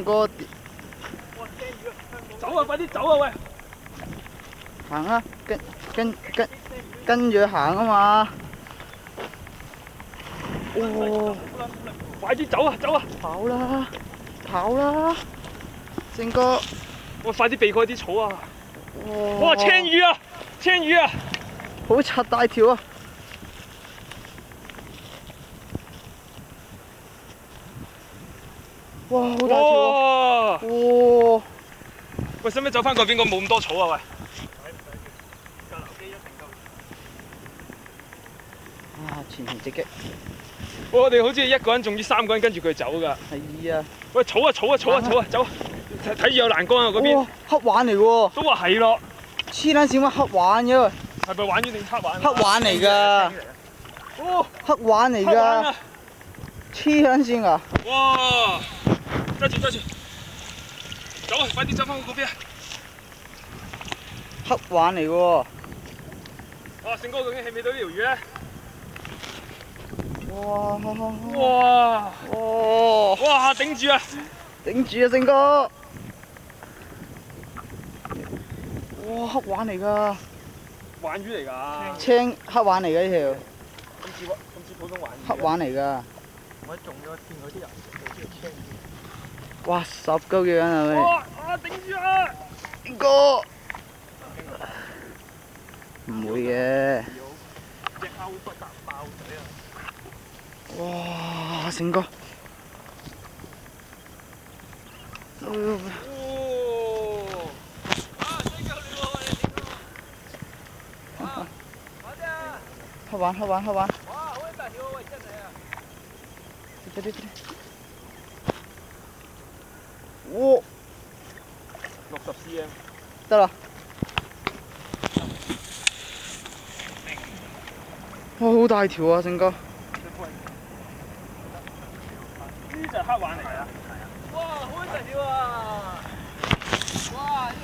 勝哥，走啊！快啲走啊！喂！行啊，跟住佢行啊嘛。哇！快啲走啊！走啊！跑啦，跑啦，勝哥。喂，快啲避開啲草啊！哇！哇！青魚啊！青魚啊！好柒大條啊！哇！好大條啊！哇！喂，使唔使走翻嗰邊個冇咁多草啊？喂！啊！前程直擊。我哋好似一個人仲要3個人跟住佢走㗎。係啊！喂，草啊！草啊！草啊！草啊！走！睇住有欄杆啊嗰邊。黑玩嚟喎！都話係咯。黐撚線乜黑玩嘅？係咪玩魚定黑玩？黑玩嚟㗎。哦，黑玩嚟㗎。黐撚線㗎。哇！揸住揸住，走啊！快啲走翻去嗰邊啊！黑玩嚟喎。哇！勝哥究竟起唔起到呢條魚咧？哇！哇！哇！哇！頂住啊！頂住啊，勝哥！哇！黑玩嚟㗎。玩魚嚟㗎。青黑玩嚟㗎呢條。咁似普通玩魚。黑玩嚟㗎。我中咗見嗰啲人叫青魚。哇！10鳩幾樣係咪？哇！頂住啊！勝哥。唔會嘅。隻鈎不達爆嘴啊！哇！勝哥。黑玩黑玩黑玩！哇！好大條喎，真係啊！對。哇60 cm。得啦。哇！好大條啊，勝哥。呢就係黑玩嚟㗎。哇！好大條啊！哇！